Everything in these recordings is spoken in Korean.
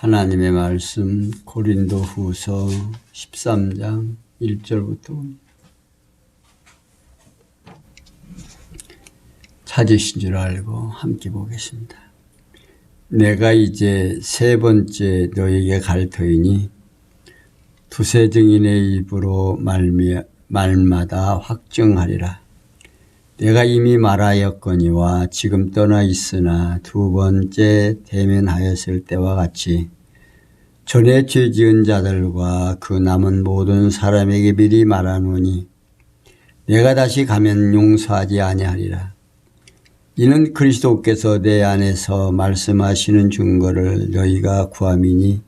하나님의 말씀 고린도후서 13장 1절부터 찾으신 줄 알고 함께 보겠습니다. 내가 이제 세 번째 너에게 갈 터이니 두세 증인의 입으로 말마다 확증하리라. 내가 이미 말하였거니와 지금 떠나 있으나 두 번째 대면하였을 때와 같이 전에 죄 지은 자들과 그 남은 모든 사람에게 미리 말하노니 내가 다시 가면 용서하지 아니하리라. 이는 그리스도께서 내 안에서 말씀하시는 증거를 너희가 구함이니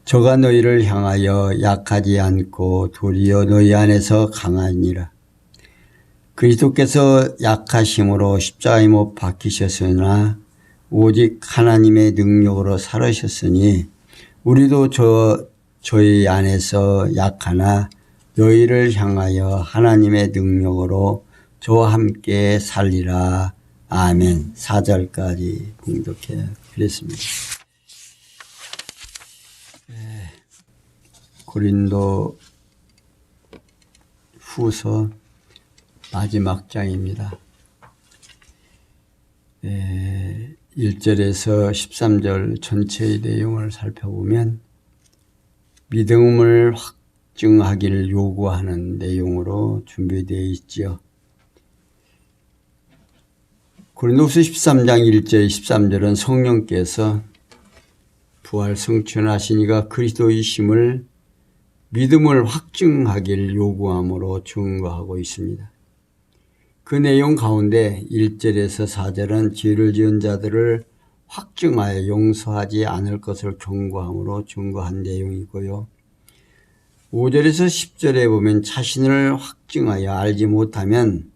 저가 너희를 향하여 약하지 않고 도리어 너희 안에서 강하니라. 그리스도께서 약하심으로 십자가에 못 박히셨으나 오직 하나님의 능력으로 살으셨으니 우리도 저희 안에서 약하나 너희를 향하여 하나님의 능력으로 저와 함께 살리라. 아멘. 4절까지 봉독해 드렸습니다. 고린도 후서 마지막 장입니다. 1절에서 13절 전체의 내용을 살펴보면 믿음을 확증하기를 요구하는 내용으로 준비되어 있지요. 고린도후서 13장 1절 13절은 성령께서 부활 성취하신 이가 그리스도이심을 믿음을 확증하기를 요구함으로 증거하고 있습니다. 그 내용 가운데 1절에서 4절은 죄를 지은 자들을 확증하여 용서하지 않을 것을 경고함으로 증거한 내용이고요. 5절에서 10절에 보면 자신을 확증하여 알지 못하면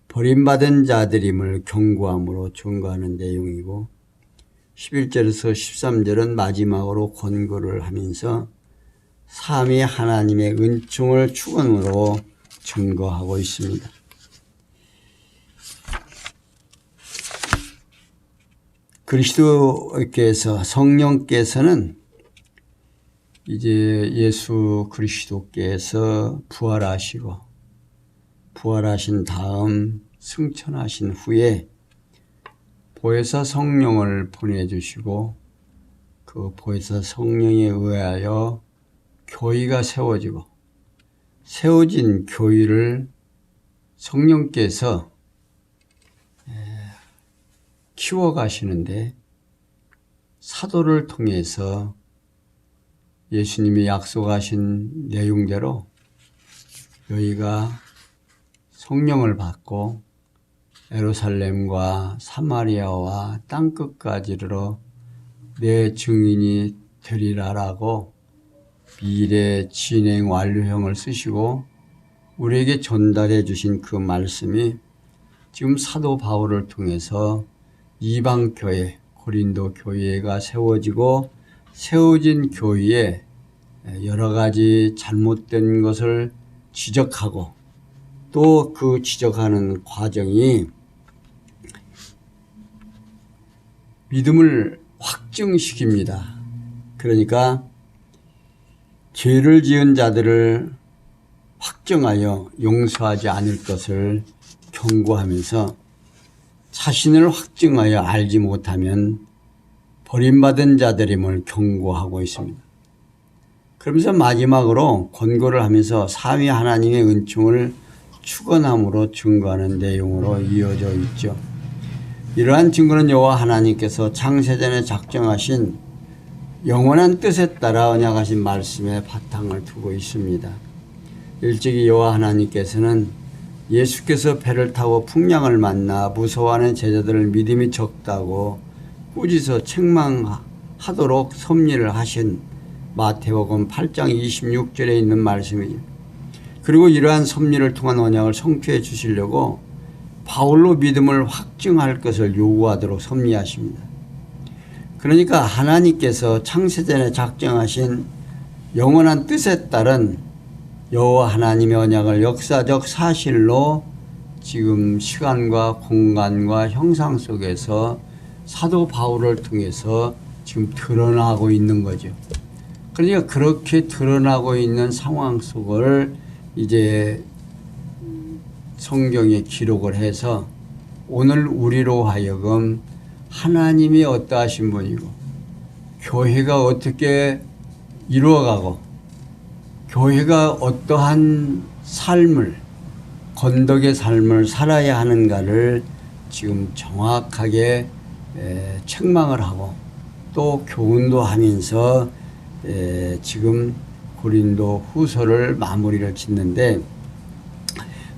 버림받은 자들임을 경고함으로 증거하는 내용이고 11절에서 13절은 마지막으로 권고를 하면서 삼위 하나님의 은총을 축원으로 증거하고 있습니다. 그리스도께서 성령께서는 이제 예수 그리스도께서 부활하신 다음 승천하신 후에 보혜사 성령을 보내주시고 그 보혜사 성령에 의하여 교회가 세워진 교회를 성령께서 키워가시는데 사도를 통해서 예수님이 약속하신 내용대로 너희가 성령을 받고 예루살렘과 사마리아와 땅끝까지 이르러 내 증인이 되리라라고 미래 진행 완료형을 쓰시고 우리에게 전달해 주신 그 말씀이 지금 사도 바울을 통해서 이방 교회, 고린도 교회가 세워진 교회에 여러 가지 잘못된 것을 지적하고 또 그 지적하는 과정이 믿음을 확증시킵니다. 그러니까 죄를 지은 자들을 확정하여 용서하지 않을 것을 경고하면서 자신을 확증하여 알지 못하면 버림받은 자들임을 경고하고 있습니다. 그러면서 마지막으로 권고를 하면서 삼위 하나님의 은총을 축원함으로 증거하는 내용으로 이어져 있죠. 이러한 증거는 여호와 하나님께서 창세전에 작정하신 영원한 뜻에 따라 언약하신 말씀에 바탕을 두고 있습니다. 일찍이 여호와 하나님께서는 예수께서 배를 타고 풍랑을 만나 무서워하는 제자들을 믿음이 적다고 꾸짖어 책망하도록 섭리를 하신 마태복음 8장 26절에 있는 말씀이죠. 그리고 이러한 섭리를 통한 언약을 성취해 주시려고 바울로 믿음을 확증할 것을 요구하도록 섭리하십니다. 그러니까 하나님께서 창세전에 작정하신 영원한 뜻에 따른 여호와 하나님의 언약을 역사적 사실로 지금 시간과 공간과 형상 속에서 사도 바울을 통해서 지금 드러나고 있는 거죠. 그러니까 그렇게 드러나고 있는 상황 속을 이제 성경에 기록을 해서 오늘 우리로 하여금 하나님이 어떠하신 분이고 교회가 어떻게 이루어가고 교회가 어떠한 삶을 건덕의 삶을 살아야 하는가를 지금 정확하게 책망을 하고 또 교훈도 하면서 지금 고린도 후서를 마무리를 짓는데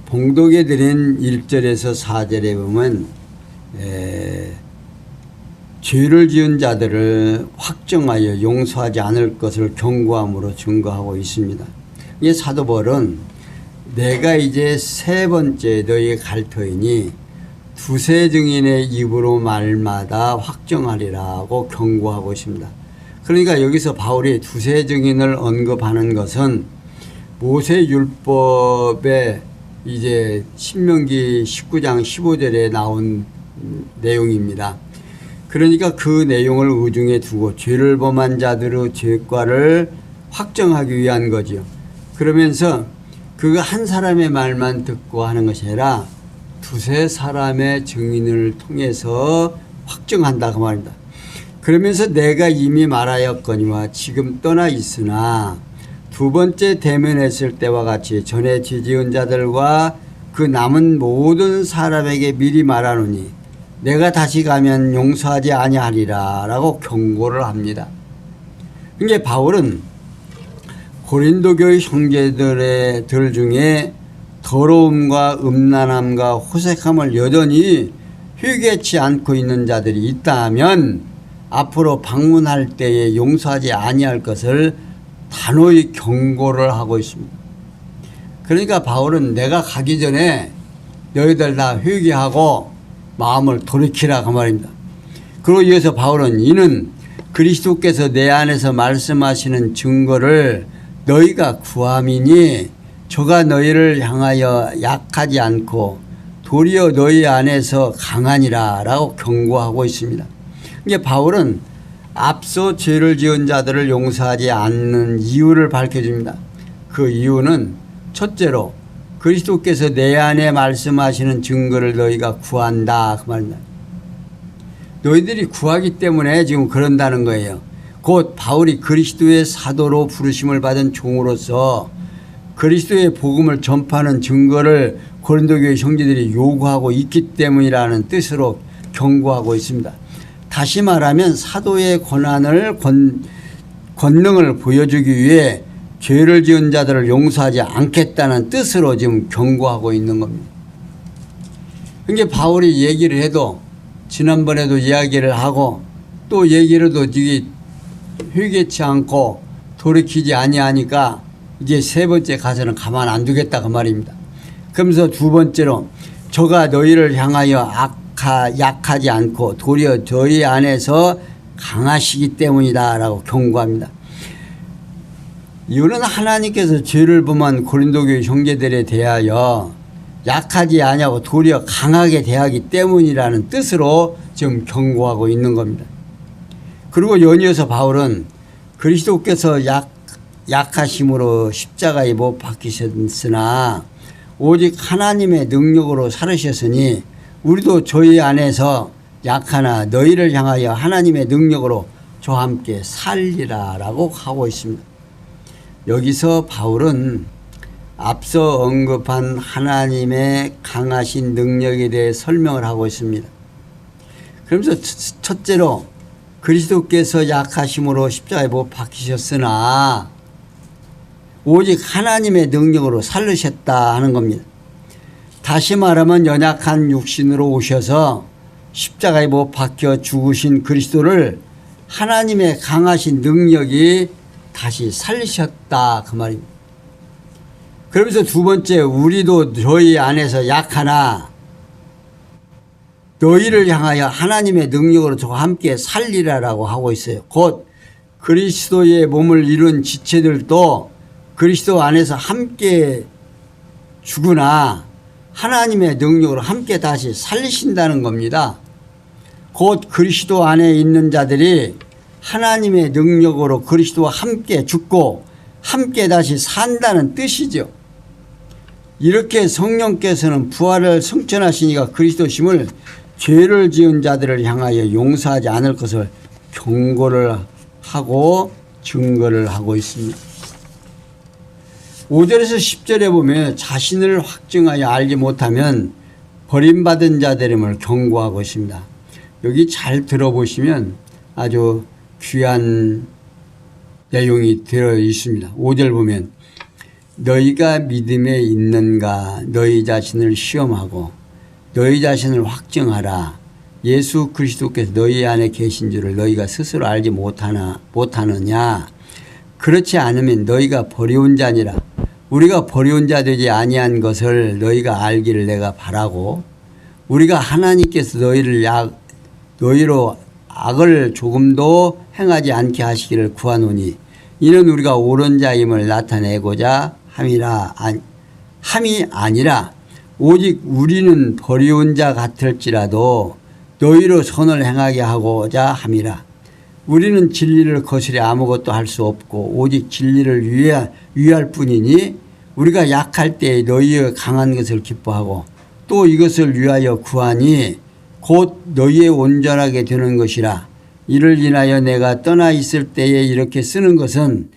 봉독에 드린 1절에서 4절에 보면 죄를 지은 자들을 확정하여 용서하지 않을 것을 경고함으로 증거하고 있습니다. 이 사도 바울은 내가 이제 세 번째 너희의 갈 터이니 두세 증인의 입으로 말마다 확정하리라고 경고하고 있습니다. 그러니까 여기서 바울이 두세 증인을 언급하는 것은 모세 율법의 이제 신명기 19장 15절에 나온 내용입니다. 그러니까 그 내용을 의중에 두고 죄를 범한 자들의 죄과를 확정하기 위한 거죠. 그러면서 그거 한 사람의 말만 듣고 하는 것이 아니라 두세 사람의 증인을 통해서 확정한다 그 말입니다. 그러면서 내가 이미 말하였거니와 지금 떠나 있으나 두 번째 대면했을 때와 같이 전에 죄 지은 자들과 그 남은 모든 사람에게 미리 말하노니 내가 다시 가면 용서하지 아니하리라 라고 경고를 합니다. 그러니까 바울은 고린도 교회 형제들 중에 더러움과 음란함과 호색함을 여전히 회개치 않고 있는 자들이 있다면 앞으로 방문할 때에 용서하지 아니할 것을 단호히 경고를 하고 있습니다. 그러니까 바울은 내가 가기 전에 너희들 다 회개하고 마음을 돌이키라 그 말입니다. 그러고 이어서 바울은 이는 그리스도께서 내 안에서 말씀하시는 증거를 너희가 구함이니 저가 너희를 향하여 약하지 않고 도리어 너희 안에서 강하니라 라고 경고하고 있습니다. 이게 바울은 앞서 죄를 지은 자들을 용서하지 않는 이유를 밝혀줍니다. 그 이유는 첫째로 그리스도께서 내 안에 말씀하시는 증거를 너희가 구한다 그 말입니다. 너희들이 구하기 때문에 지금 그런다는 거예요. 곧 바울이 그리스도의 사도로 부르심을 받은 종으로서 그리스도의 복음을 전파하는 증거를 고린도 교회 형제들이 요구하고 있기 때문이라는 뜻으로 경고하고 있습니다. 다시 말하면 사도의 권능을 보여주기 위해 죄를 지은 자들을 용서하지 않겠다는 뜻으로 지금 경고하고 있는 겁니다. 그러니까 바울이 얘기를 해도 지난번에도 이야기를 하고 또 얘기를 해도 이게 회개치 않고 돌이키지 아니하니까 이제 세 번째 가서는 가만 안 두겠다 그 말입니다. 그러면서 두 번째로 저가 너희를 향하여 약하지 않고 도리어 저희 안에서 강하시기 때문이다 라고 경고합니다. 이유는 하나님께서 죄를 범한 고린도 교회 형제들에 대하여 약하지 아니하고 도리어 강하게 대하기 때문이라는 뜻으로 지금 경고하고 있는 겁니다. 그리고 연이어서 바울은 그리스도께서 약하심으로 십자가에 못 박히셨으나 오직 하나님의 능력으로 살으셨으니 우리도 저희 안에서 약하나 너희를 향하여 하나님의 능력으로 저와 함께 살리라 라고 하고 있습니다. 여기서 바울은 앞서 언급한 하나님의 강하신 능력에 대해 설명을 하고 있습니다. 그러면서 첫째로 그리스도께서 약하심으로 십자가에 못 박히셨으나 오직 하나님의 능력으로 살르셨다 하는 겁니다. 다시 말하면 연약한 육신으로 오셔서 십자가에 못 박혀 죽으신 그리스도를 하나님의 강하신 능력이 다시 살리셨다 그 말입니다. 그러면서 두 번째 우리도 저희 안에서 약하나 너희를 향하여 하나님의 능력으로 저와 함께 살리라라고 하고 있어요. 곧 그리스도의 몸을 이룬 지체들도 그리스도 안에서 함께 죽으나 하나님의 능력으로 함께 다시 살리신다는 겁니다. 곧 그리스도 안에 있는 자들이 하나님의 능력으로 그리스도와 함께 죽고 함께 다시 산다는 뜻이죠. 이렇게 성령께서는 부활을 성천하시니까 그리스도심을 죄를 지은 자들을 향하여 용서하지 않을 것을 경고를 하고 증거를 하고 있습니다. 5절에서 10절에 보면 자신을 확증하여 알지 못하면 버림받은 자들임을 경고하고 있습니다. 여기 잘 들어보시면 아주 귀한 내용이 들어 있습니다. 5절 보면 너희가 믿음에 있는가 너희 자신을 시험하고 너희 자신을 확증하라. 예수 그리스도께서 너희 안에 계신 줄을 너희가 스스로 알지 못하느냐. 그렇지 않으면 너희가 버려온 자니라. 우리가 버려온 자 되지 아니한 것을 너희가 알기를 내가 바라고 우리가 하나님께서 너희로 악을 조금도 행하지 않게 하시기를 구하노니 이는 우리가 옳은 자임을 나타내고자 함이 아니라 오직 우리는 버려온 자 같을지라도 너희로 선을 행하게 하고자 함이라. 우리는 진리를 거스려 아무것도 할 수 없고 오직 진리를 위할 뿐이니 우리가 약할 때에 너희의 강한 것을 기뻐하고 또 이것을 위하여 구하니 곧 너희의 온전하게 되는 것이라. 이를 인하여 내가 떠나 있을 때에 이렇게 쓰는 것은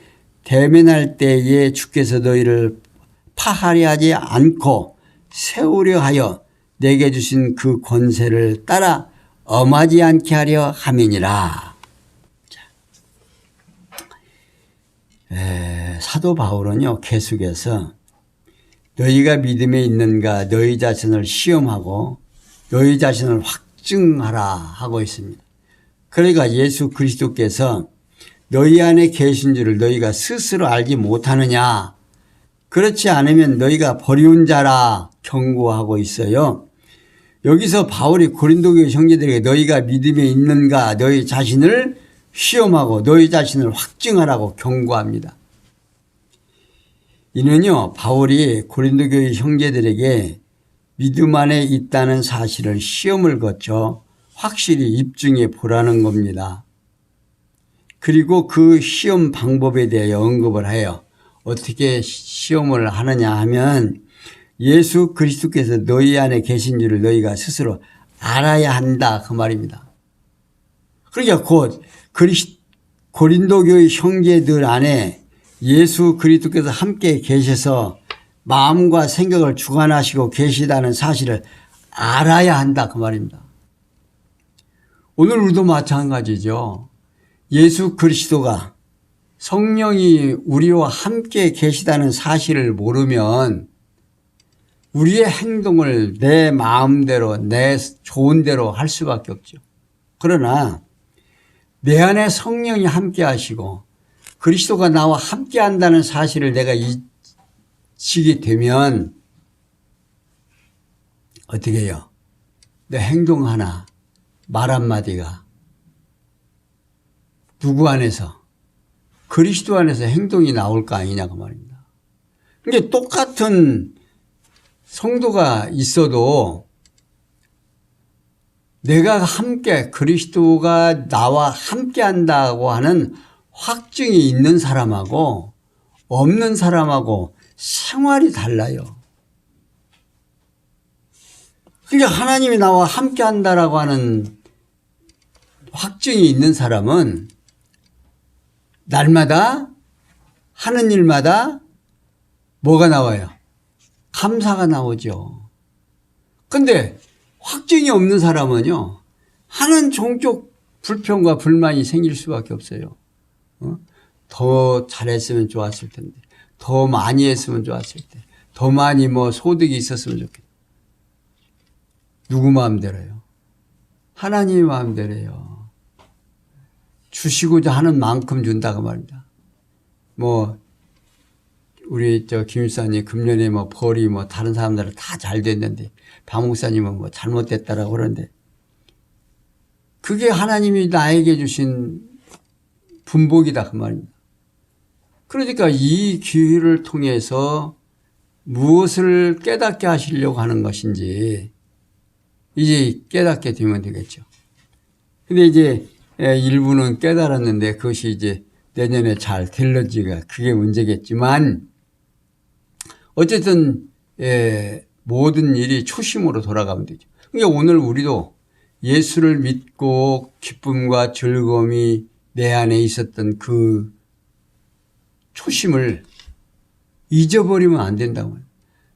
대면할 때에 주께서 너희를 파하려 하지 않고 세우려 하여 내게 주신 그 권세를 따라 엄하지 않게 하려 함이니라. 사도 바울은요 계속해서 너희가 믿음에 있는가 너희 자신을 시험하고 너희 자신을 확증하라 하고 있습니다. 그러니까 예수 그리스도께서 너희 안에 계신 줄을 너희가 스스로 알지 못하느냐. 그렇지 않으면 너희가 버리운 자라 경고하고 있어요. 여기서 바울이 고린도교회 형제들에게 너희가 믿음에 있는가 너희 자신을 시험하고 너희 자신을 확증하라고 경고합니다. 이는요 바울이 고린도교회 형제들에게 믿음 안에 있다는 사실을 시험을 거쳐 확실히 입증해 보라는 겁니다. 그리고 그 시험 방법에 대해 언급을 해요. 어떻게 시험을 하느냐 하면 예수 그리스도께서 너희 안에 계신 줄을 너희가 스스로 알아야 한다 그 말입니다. 그러니까 곧 고린도 교회 형제들 안에 예수 그리스도께서 함께 계셔서 마음과 생각을 주관하시고 계시다는 사실을 알아야 한다 그 말입니다. 오늘 우리도 마찬가지죠. 예수 그리스도가 성령이 우리와 함께 계시다는 사실을 모르면 우리의 행동을 내 마음대로 내 좋은 대로 할 수밖에 없죠. 그러나 내 안에 성령이 함께 하시고 그리스도가 나와 함께 한다는 사실을 내가 잊히게 되면 어떻게 해요? 내 행동 하나, 말 한마디가 누구 안에서? 그리스도 안에서 행동이 나올 거 아니냐 그 말입니다. 근데 똑같은 성도가 있어도 내가 함께 그리스도가 나와 함께 한다고 하는 확증이 있는 사람하고 없는 사람하고 생활이 달라요. 그러니까 하나님이 나와 함께 한다라고 하는 확증이 있는 사람은 날마다 하는 일마다 뭐가 나와요? 감사가 나오죠. 근데 확증이 없는 사람은요, 하는 종족 불평과 불만이 생길 수밖에 없어요. 더 잘했으면 좋았을 텐데, 더 많이 했으면 좋았을 때, 더 많이 소득이 있었으면 좋겠다. 누구 마음대로요? 하나님의 마음대로요. 주시고자 하는 만큼 준다고 말입니다. 우리 김 목사님 금년에 벌이 다른 사람들은 다 잘 됐는데 박 목사님은 잘못됐다라고 그러는데 그게 하나님이 나에게 주신 분복이다 그 말입니다. 그러니까 이 기회를 통해서 무엇을 깨닫게 하시려고 하는 것인지 이제 깨닫게 되면 되겠죠. 근데 이제 일부는 깨달았는데 그것이 이제 내년에 잘 될런지가 그게 문제겠지만 어쨌든 모든 일이 초심으로 돌아가면 되죠. 그러니까 오늘 우리도 예수를 믿고 기쁨과 즐거움이 내 안에 있었던 그 초심을 잊어버리면 안 된다고.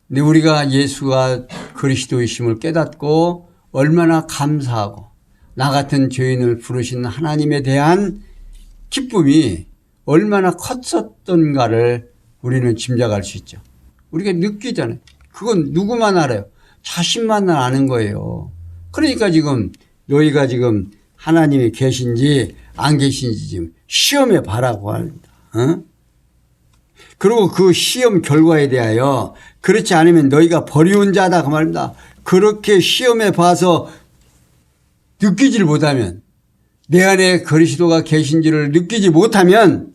근데 우리가 예수가 그리스도이심을 깨닫고 얼마나 감사하고 나 같은 죄인을 부르신 하나님에 대한 기쁨이 얼마나 컸었던가를 우리는 짐작할 수 있죠. 우리가 느끼잖아요. 그건 누구만 알아요? 자신만 아는 거예요. 그러니까 지금 너희가 지금 하나님이 계신지 안 계신지 지금 시험해 봐라고 합니다. 어? 그리고 그 시험 결과에 대하여 그렇지 않으면 너희가 버리운 자다 그 말입니다. 그렇게 시험해 봐서 느끼질 못하면 내 안에 그리스도가 계신지를 느끼지 못하면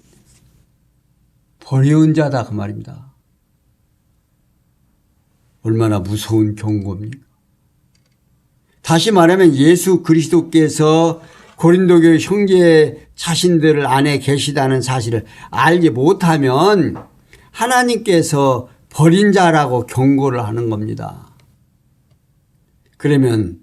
버리운 자다 그 말입니다. 얼마나 무서운 경고입니까? 다시 말하면 예수 그리스도께서 고린도교회 형제 자신들 안에 계시다는 사실을 알지 못하면 하나님께서 버린 자라고 경고를 하는 겁니다. 그러면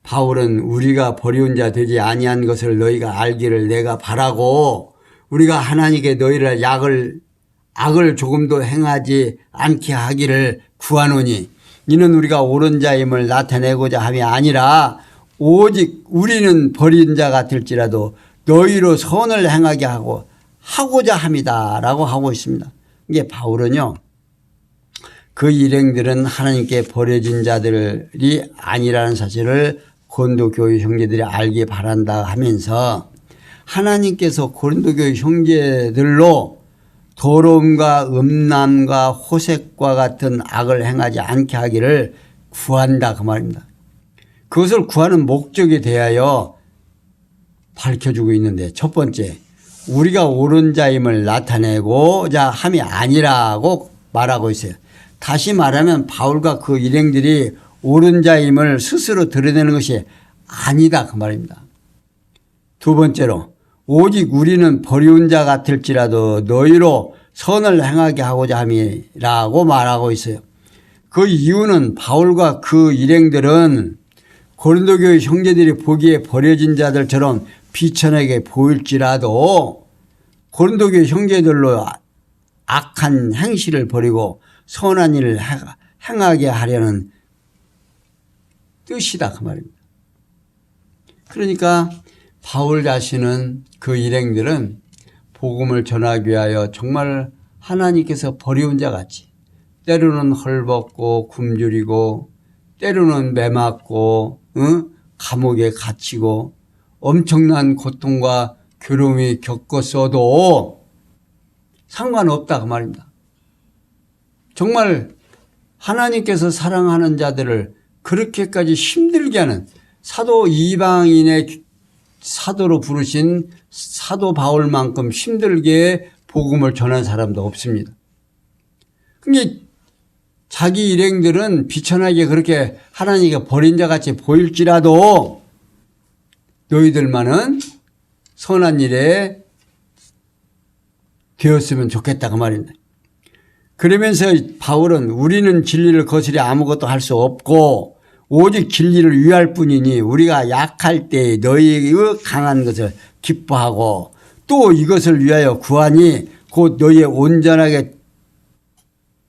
바울은 우리가 버리운 자 되지 아니한 것을 너희가 알기를 내가 바라고 우리가 하나님께 너희를 악을 조금도 행하지 않게 하기를 구하노니 이는 우리가 옳은 자임을 나타내고자 함이 아니라 오직 우리는 버린 자 같을지라도 너희로 선을 행하게 하고자 함이다 라고 하고 있습니다. 이게 바울은요 그 일행들은 하나님께 버려진 자들이 아니라는 사실을 고린도 교회 형제들이 알기 바란다 하면서 하나님께서 고린도 교회 형제들로 더러움과 음란과 호색과 같은 악을 행하지 않게 하기를 구한다 그 말입니다. 그것을 구하는 목적에 대하여 밝혀주고 있는데 첫 번째 우리가 옳은 자임을 나타내고자 함이 아니라고 말하고 있어요. 다시 말하면 바울과 그 일행들이 옳은 자임을 스스로 드러내는 것이 아니다 그 말입니다. 두 번째로 오직 우리는 버리운 자 같을지라도 너희로 선을 행하게 하고자 함이라고 말하고 있어요. 그 이유는 바울과 그 일행들은 고린도 교회 형제들이 보기에 버려진 자들처럼 비천하게 보일지라도 고린도 교회 형제들로 악한 행실을 버리고 선한 일을 행하게 하려는 뜻이다 그 말입니다. 그러니까 바울 자신은 그 일행들은 복음을 전하기 위하여 정말 하나님께서 버리운 자 같이 때로는 헐벗고 굶주리고 때로는 매맞고 감옥에 갇히고 엄청난 고통과 괴로움이 겪었어도 상관없다 그 말입니다. 정말 하나님께서 사랑하는 자들을 그렇게까지 힘들게 하는 사도 이방인의 사도로 부르신 사도 바울만큼 힘들게 복음을 전한 사람도 없습니다. 근데 자기 일행들은 비천하게 그렇게 하나님께 버린 자 같이 보일지라도 너희들만은 선한 일에 되었으면 좋겠다 그 말입니다. 그러면서 바울은 우리는 진리를 거스려 아무것도 할 수 없고 오직 진리를 위할 뿐이니 우리가 약할 때 너희의 강한 것을 기뻐하고 또 이것을 위하여 구하니 곧 너희의 온전하게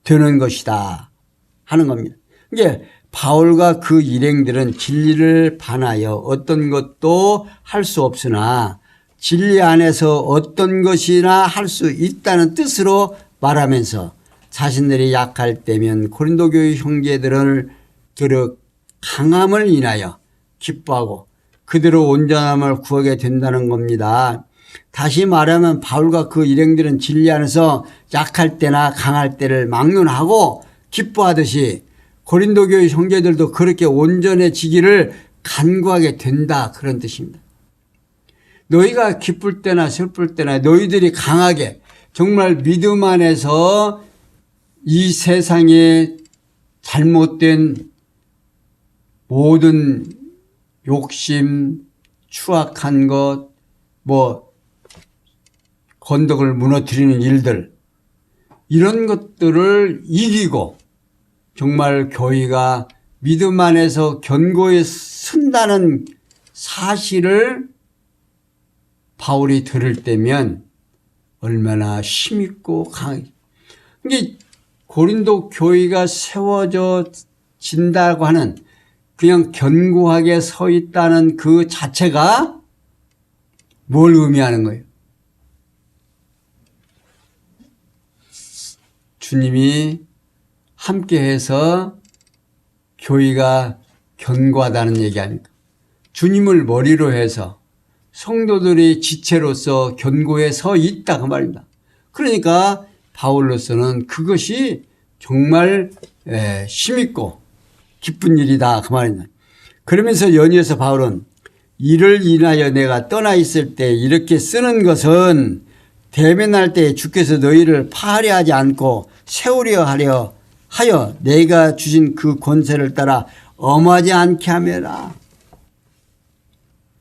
되는 것이다 하는 겁니다. 이게 바울과 그 일행들은 진리를 반하여 어떤 것도 할 수 없으나 진리 안에서 어떤 것이나 할 수 있다는 뜻으로 말하면서 자신들이 약할 때면 고린도 교회 형제들을 강함을 인하여 기뻐하고 그대로 온전함을 구하게 된다는 겁니다. 다시 말하면 바울과 그 일행들은 진리 안에서 약할 때나 강할 때를 막론하고 기뻐하듯이 고린도 교회 형제들도 그렇게 온전해지기를 간구하게 된다 그런 뜻입니다. 너희가 기쁠 때나 슬플 때나 너희들이 강하게 정말 믿음 안에서 이 세상에 잘못된 모든 욕심, 추악한 것, 건덕을 무너뜨리는 일들, 이런 것들을 이기고 정말 교회가 믿음 안에서 견고히 선다는 사실을 바울이 들을 때면 얼마나 힘있고 강하게. 이게 고린도 교회가 세워져 진다고 하는 그냥 견고하게 서 있다는 그 자체가 뭘 의미하는 거예요? 주님이 함께해서 교회가 견고하다는 얘기 아닙니까? 주님을 머리로 해서 성도들이 지체로서 견고해 서 있다 그 말입니다. 그러니까 바울로서는 그것이 정말 힘있고 기쁜 일이다 그 말입니다. 그러면서 연이어서 바울은 이를 인하여 내가 떠나 있을 때 이렇게 쓰는 것은 대면할 때 주께서 너희를 파하려 하지 않고 세우려 하여 내가 주신 그 권세를 따라 엄하지 않게 하매라.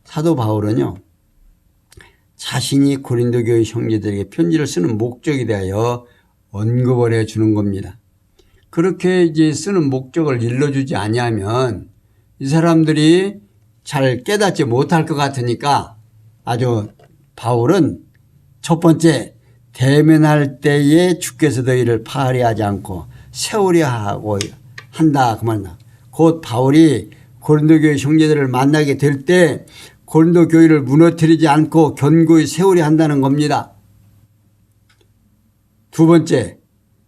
사도 바울은요, 자신이 고린도 교회 형제들에게 편지를 쓰는 목적에 대하여 언급을 해 주는 겁니다. 그렇게 이제 쓰는 목적을 일러주지 아니하면 이 사람들이 잘 깨닫지 못할 것 같으니까 아주 바울은 첫 번째, 대면할 때에 주께서 너희를 파하려 하지 않고 세우려 하고 한다 그 말이다. 곧 바울이 고린도 교회 형제들을 만나게 될 때 고린도 교회를 무너뜨리지 않고 견고히 세우려 한다는 겁니다. 두 번째,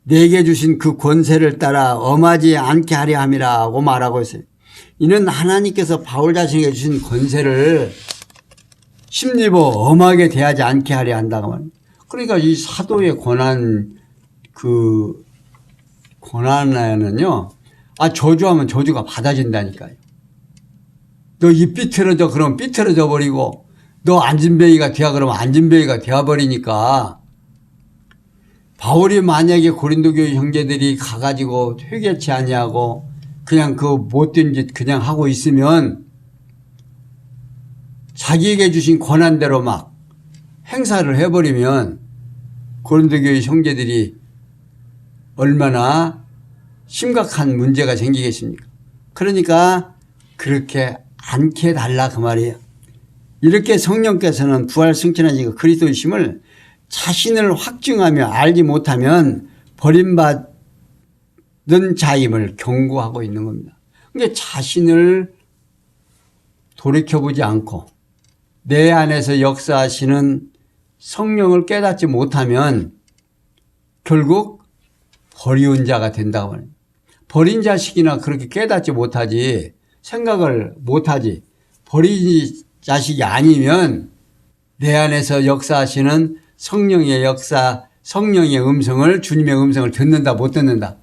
내게 주신 그 권세를 따라 엄하지 않게 하려 함이라고 말하고 있어요. 이는 하나님께서 바울 자신에게 주신 권세를 힘입어 엄하게 대하지 않게 하려 한다고 말합니다. 그러니까 이 사도의 고난에는요, 저주하면 저주가 받아진다니까요. 너 입 삐뚤어져 그러면 삐뚤어져 버리고, 너 안진뱅이가 되어 그러면 안진뱅이가 되어버리니까, 바울이 만약에 고린도 교회 형제들이 가가지고 회개치 아니하고 그냥 그 못된 짓 그냥 하고 있으면 자기에게 주신 권한대로 막 행사를 해버리면 고린도 교회 형제들이 얼마나 심각한 문제가 생기겠습니까? 그러니까 그렇게 않게 달라 그 말이에요. 이렇게 성령께서는 부활 승천하신 그리스도이심을 자신을 확증하며 알지 못하면 버림받은 자임을 경고하고 있는 겁니다. 그러니까 자신을 돌이켜보지 않고 내 안에서 역사하시는 성령을 깨닫지 못하면 결국 버리운 자가 된다고 합니다. 버린 자식이나 그렇게 깨닫지 못하지, 생각을 못하지, 버린 자식이 아니면 내 안에서 역사하시는 성령의 역사, 성령의 음성을, 주님의 음성을 듣는다 못 듣는다?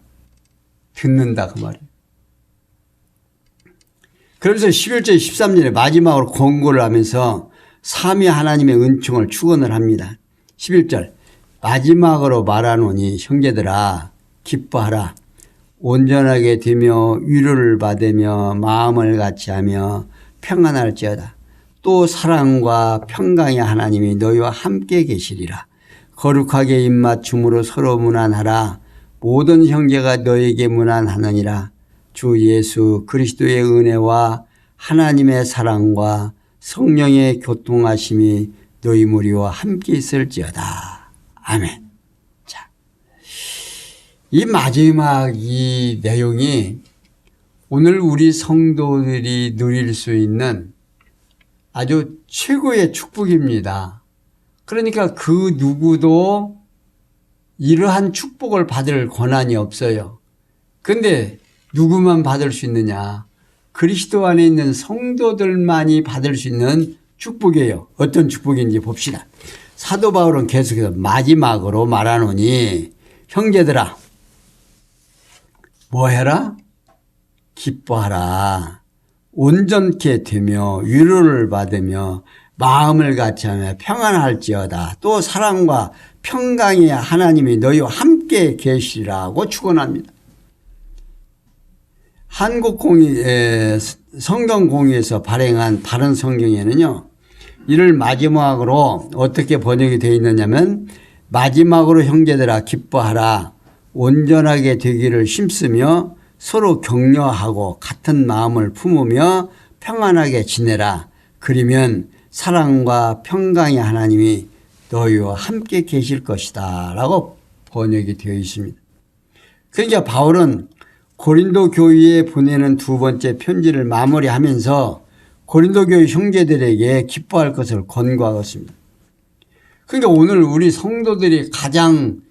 듣는다 그 말이에요. 그러면서 11절 13절에 마지막으로 권고를 하면서 삼위 하나님의 은총을 축원을 합니다. 11절 마지막으로 말하노니 형제들아 기뻐하라. 온전하게 되며 위로를 받으며 마음을 같이하며 평안할지어다. 또 사랑과 평강의 하나님이 너희와 함께 계시리라. 거룩하게 입맞춤으로 서로 문안하라. 모든 형제가 너에게 문안하느니라. 주 예수 그리스도의 은혜와 하나님의 사랑과 성령의 교통하심이 너희 무리와 함께 있을지어다. 아멘. 자, 이 마지막 이 내용이 오늘 우리 성도들이 누릴 수 있는 아주 최고의 축복입니다. 그러니까 그 누구도 이러한 축복을 받을 권한이 없어요. 그런데 누구만 받을 수 있느냐? 그리스도 안에 있는 성도들만이 받을 수 있는 축복이에요. 어떤 축복인지 봅시다. 사도 바울은 계속해서 마지막으로 말하노니 형제들아 뭐 해라? 기뻐하라. 온전케 되며 위로를 받으며 마음을 같이하며 평안할지어다. 또 사랑과 평강의 하나님이 너희와 함께 계시라고 축원합니다. 성경공의에서 발행한 바른 성경에는요, 이를 마지막으로 어떻게 번역이 되어 있느냐면, 마지막으로 형제들아 기뻐하라, 온전하게 되기를 힘쓰며 서로 격려하고 같은 마음을 품으며 평안하게 지내라. 그러면 사랑과 평강의 하나님이 너희와 함께 계실 것이다 라고 번역이 되어 있습니다. 그러니까 바울은 고린도 교회에 보내는 두 번째 편지를 마무리하면서 고린도 교회 형제들에게 기뻐할 것을 권고하고 있습니다. 그러니까 오늘 우리 성도들이 가장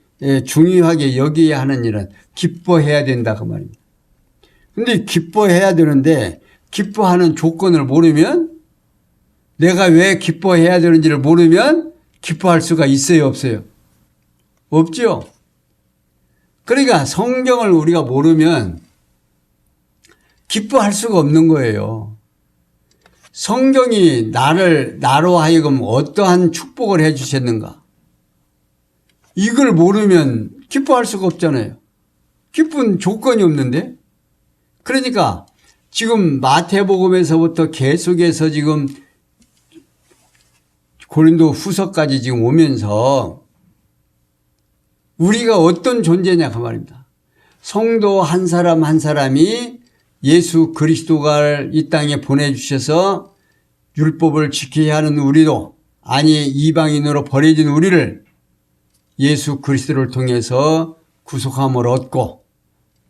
중요하게 여기야 하는 일은 기뻐해야 된다 그 말입니다. 그런데 기뻐해야 되는데 기뻐하는 조건을 모르면, 내가 왜 기뻐해야 되는지를 모르면 기뻐할 수가 있어요, 없어요? 없죠. 그러니까 성경을 우리가 모르면 기뻐할 수가 없는 거예요. 성경이 나로 하여금 어떠한 축복을 해 주셨는가, 이걸 모르면 기뻐할 수가 없잖아요. 기쁜 조건이 없는데. 그러니까 지금 마태복음에서부터 계속해서 지금 고린도 후서까지 지금 오면서 우리가 어떤 존재냐 그 말입니다. 성도 한 사람 한 사람이 예수 그리스도가 이 땅에 보내주셔서 율법을 지켜야 하는 우리도, 아니 이방인으로 버려진 우리를 예수 그리스도를 통해서 구속함을 얻고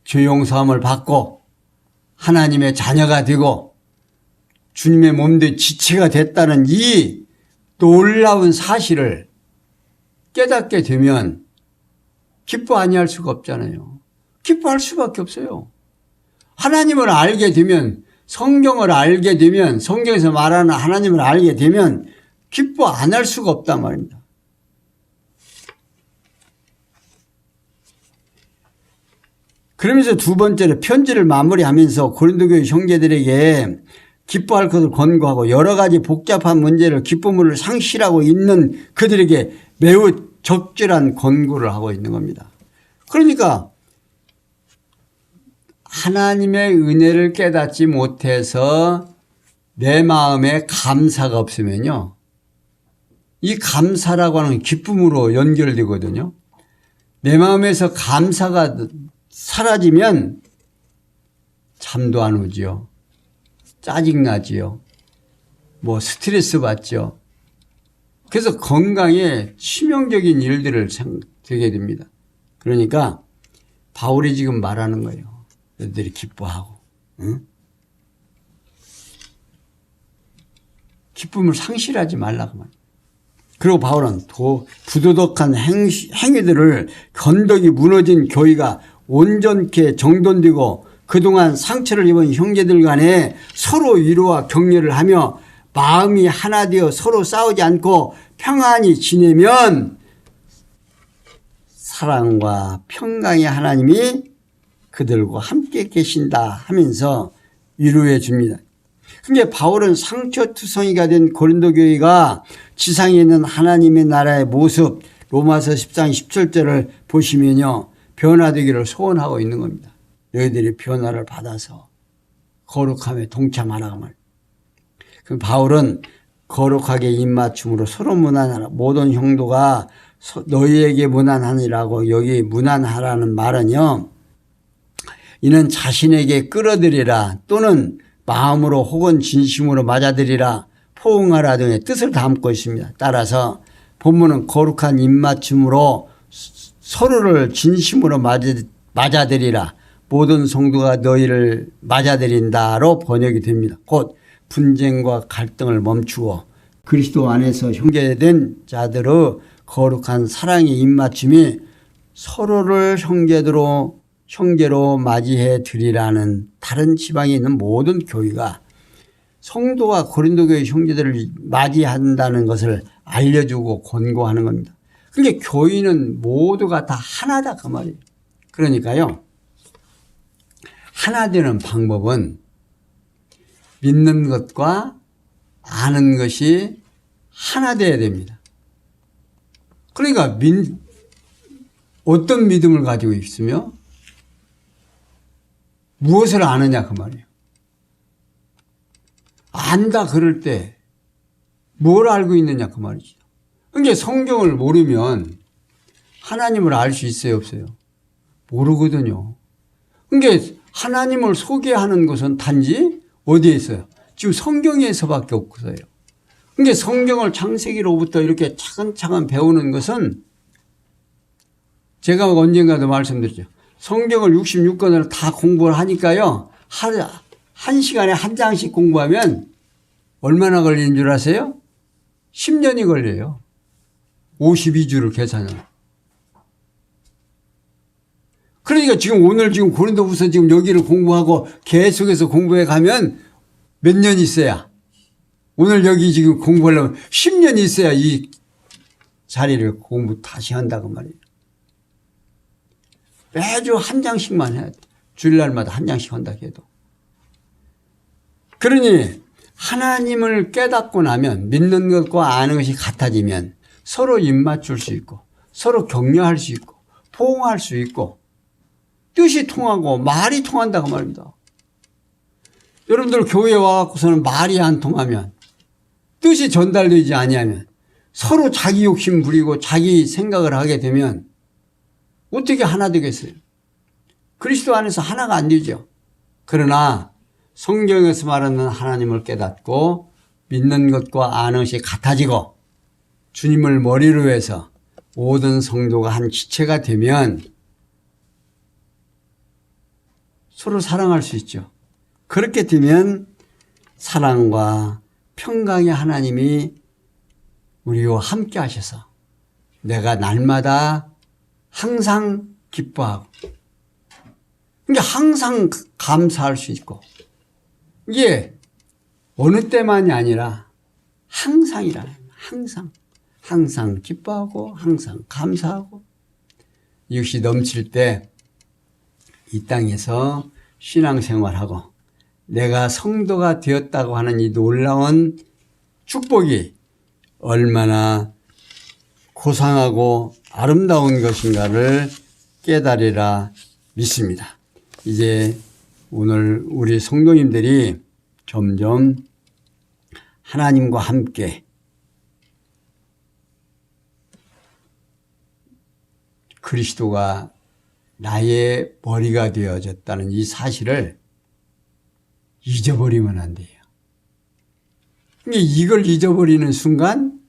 죄 용서함을 받고 하나님의 자녀가 되고 주님의 몸된 지체가 됐다는 이 놀라운 사실을 깨닫게 되면 기뻐 아니할 수가 없잖아요. 기뻐할 수밖에 없어요. 하나님을 알게 되면, 성경을 알게 되면, 성경에서 말하는 하나님을 알게 되면 기뻐 안 할 수가 없단 말입니다. 그러면서 두 번째로 편지를 마무리하면서 고린도 교회 형제들에게 기뻐할 것을 권고하고, 여러 가지 복잡한 문제를 기쁨으로 상실하고 있는 그들에게 매우 적절한 권고를 하고 있는 겁니다. 그러니까 하나님의 은혜를 깨닫지 못해서 내 마음에 감사가 없으면요, 이 감사라고 하는 기쁨으로 연결되거든요. 내 마음에서 감사가 사라지면 잠도 안 오지요. 짜증나지요. 스트레스 받죠. 그래서 건강에 치명적인 일들을 되게 됩니다. 그러니까 바울이 지금 말하는 거예요. 너희들이 기뻐하고, 응? 기쁨을 상실하지 말라고 말이에요. 그리고 바울은 부도덕한 행위들을 건덕이 무너진 교회가 온전케 정돈되고 그동안 상처를 입은 형제들 간에 서로 위로와 격려를 하며 마음이 하나 되어 서로 싸우지 않고 평안히 지내면 사랑과 평강의 하나님이 그들과 함께 계신다 하면서 위로해 줍니다. 그런데 바울은 상처투성이가 된 고린도 교회가 지상에 있는 하나님의 나라의 모습, 로마서 10장 17절을 보시면요, 변화되기를 소원하고 있는 겁니다. 너희들이 변화를 받아서 거룩함에 동참하라고 말이에요. 그럼 바울은 거룩하게 입맞춤으로 서로 무난하라. 모든 형도가 너희에게 무난하니라고, 여기 무난하라는 말은요, 이는 자신에게 끌어들이라 또는 마음으로 혹은 진심으로 맞아들이라, 포옹하라 등의 뜻을 담고 있습니다. 따라서 본문은 거룩한 입맞춤으로 서로를 진심으로 맞아들이라, 모든 성도가 너희를 맞아들인다로 번역이 됩니다. 곧 분쟁과 갈등을 멈추고 그리스도 안에서 형제된 자들의 거룩한 사랑의 입맞춤이 서로를 형제로 맞이해 드리라는, 다른 지방에 있는 모든 교회가 성도가 고린도 교회 형제들을 맞이한다는 것을 알려주고 권고하는 겁니다. 그러니까 교회는 모두가 다 하나다 그 말이에요. 그러니까요, 하나 되는 방법은 믿는 것과 아는 것이 하나 되어야 됩니다. 그러니까 어떤 믿음을 가지고 있으며 무엇을 아느냐 그 말이에요. 안다 그럴 때 뭘 알고 있느냐 그 말이죠. 그러니까 성경을 모르면 하나님을 알 수 있어요 없어요? 모르거든요. 그러니까 하나님을 소개하는 것은 단지 어디에 있어요? 지금 성경에서밖에 없어요. 그러니까 성경을 창세기로부터 이렇게 차근차근 배우는 것은 제가 언젠가도 말씀드렸죠. 성경을 66권을 다 공부를 하니까요. 한 시간에 한 장씩 공부하면 얼마나 걸리는 줄 아세요? 10년이 걸려요. 52주를 계산하면. 그러니까 지금 오늘 지금 고린도후서 지금 여기를 공부하고 계속해서 공부해 가면 몇 년 있어야 오늘 여기 지금 공부하려면 10년 있어야 이 자리를 공부 다시 한다고 말이에요. 매주 한 장씩만 해야 돼. 주일날마다 한 장씩 한다 해도. 그러니 하나님을 깨닫고 나면 믿는 것과 아는 것이 같아지면 서로 입맞출 수 있고 서로 격려할 수 있고 포옹할 수 있고 뜻이 통하고 말이 통한다고 말입니다. 여러분들 교회에 와갖고서는 말이 안 통하면 뜻이 전달되지 아니하면 서로 자기 욕심 부리고 자기 생각을 하게 되면 어떻게 하나 되겠어요? 그리스도 안에서 하나가 안 되죠. 그러나 성경에서 말하는 하나님을 깨닫고 믿는 것과 아는 것이 같아지고 주님을 머리로 해서 모든 성도가 한 지체가 되면 서로 사랑할 수 있죠. 그렇게 되면 사랑과 평강의 하나님이 우리와 함께 하셔서 내가 날마다 항상 기뻐하고 그러니까 항상 감사할 수 있고 이게 어느 때만이 아니라 항상이라 항상 기뻐하고 항상 감사하고 이것이 넘칠 때 이 땅에서 신앙생활하고 내가 성도가 되었다고 하는 이 놀라운 축복이 얼마나 고상하고 아름다운 것인가를 깨달으라 믿습니다. 이제 오늘 우리 성도님들이 점점 하나님과 함께 그리스도가 나의 머리가 되어졌다는 이 사실을 잊어버리면 안 돼요. 이걸 잊어버리는 순간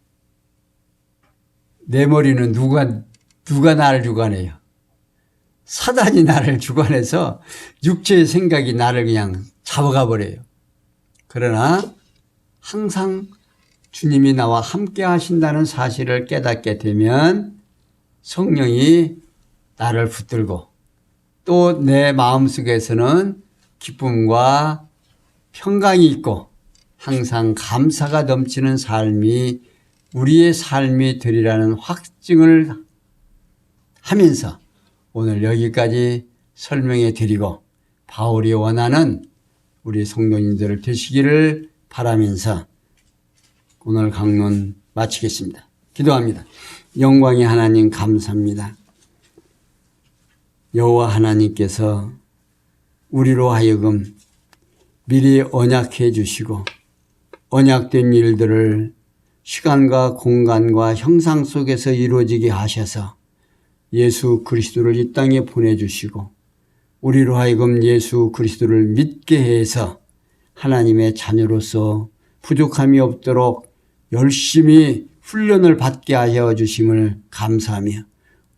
내 머리는 누가 나를 주관해요? 사단이 나를 주관해서 육체의 생각이 나를 그냥 잡아가 버려요. 그러나 항상 주님이 나와 함께 하신다는 사실을 깨닫게 되면 성령이 나를 붙들고 또 내 마음속에서는 기쁨과 평강이 있고 항상 감사가 넘치는 삶이 우리의 삶이 되리라는 확증을 하면서 오늘 여기까지 설명해 드리고 바울이 원하는 우리 성도님들 되시기를 바라면서 오늘 강론 마치겠습니다. 기도합니다. 영광의 하나님 감사합니다. 여호와 하나님께서 우리로 하여금 미리 언약해 주시고 언약된 일들을 시간과 공간과 형상 속에서 이루어지게 하셔서 예수 그리스도를 이 땅에 보내주시고 우리로 하여금 예수 그리스도를 믿게 해서 하나님의 자녀로서 부족함이 없도록 열심히 훈련을 받게 하여 주심을 감사하며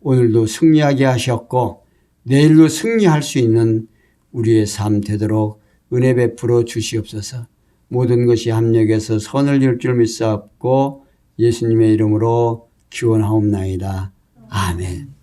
오늘도 승리하게 하셨고 내일도 승리할 수 있는 우리의 삶 되도록 은혜 베풀어 주시옵소서. 모든 것이 합력해서 선을 이룰 줄 믿사옵고 예수님의 이름으로 기원하옵나이다. 아멘.